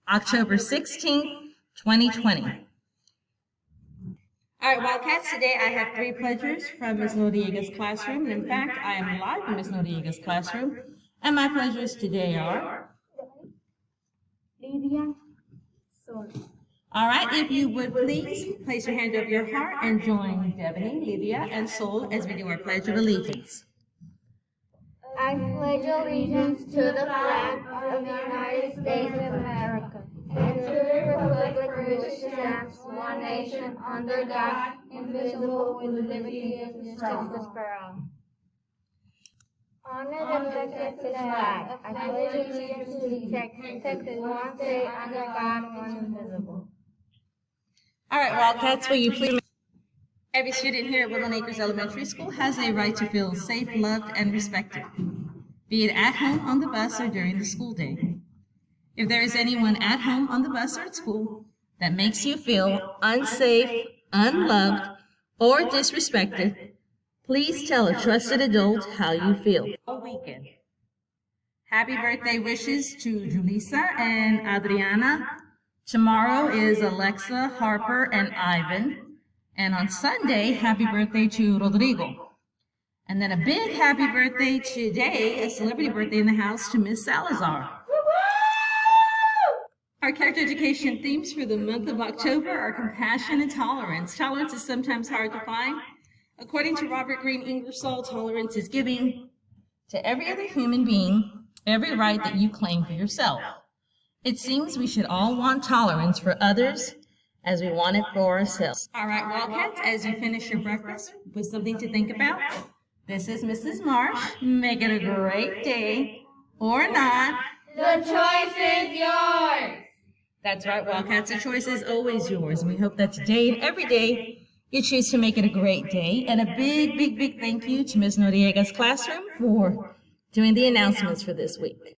October 16th, 2020. All right, Wildcats, today I have three pledgers from Ms. Noriega's classroom. And in fact, I am live in Ms. Noriega's classroom. And my pledgers today are Lydia, Sol. all right, if you would please place your hand over your heart and join Devaney, Lydia, and Sol as we do our Pledge of Allegiance. I pledge allegiance to the flag of the United States of America and to the republic for which it stands, one nation, under God, indivisible, with liberty and justice for all. Honor the Texas flag. I pledge allegiance to the Texas, one state, under God, one indivisible. All right, Wildcats, will you please? Every student here at Woodland Acres Elementary School has a right to feel safe, loved, and respected, be it at home, on the bus, or during the school day. If there is anyone at home, on the bus, or at school that makes you feel unsafe, unloved, or disrespected, please tell a trusted adult how you feel. All weekend. Happy birthday wishes to Julissa and Adriana. Tomorrow is Alexa, Harper, and Ivan. And on Sunday, happy birthday to Rodrigo. And then a big happy birthday today, a celebrity birthday in the house, to Miss Salazar. Our character education themes for the month of October are compassion and tolerance. Tolerance is sometimes hard to find. According to Robert Greene Ingersoll, tolerance is giving to every other human being every right that you claim for yourself. It seems we should all want tolerance for others as we want it for ourselves. All right, Wildcats, as you finish your breakfast with something to think about, this is Mrs. Marsh. Make it a great day, or not. The choice is yours. That's right, Wildcats, the choice is always yours. And we hope that today and every day you choose to make it a great day. And a big, big, big thank you to Ms. Noriega's classroom for doing the announcements for this week.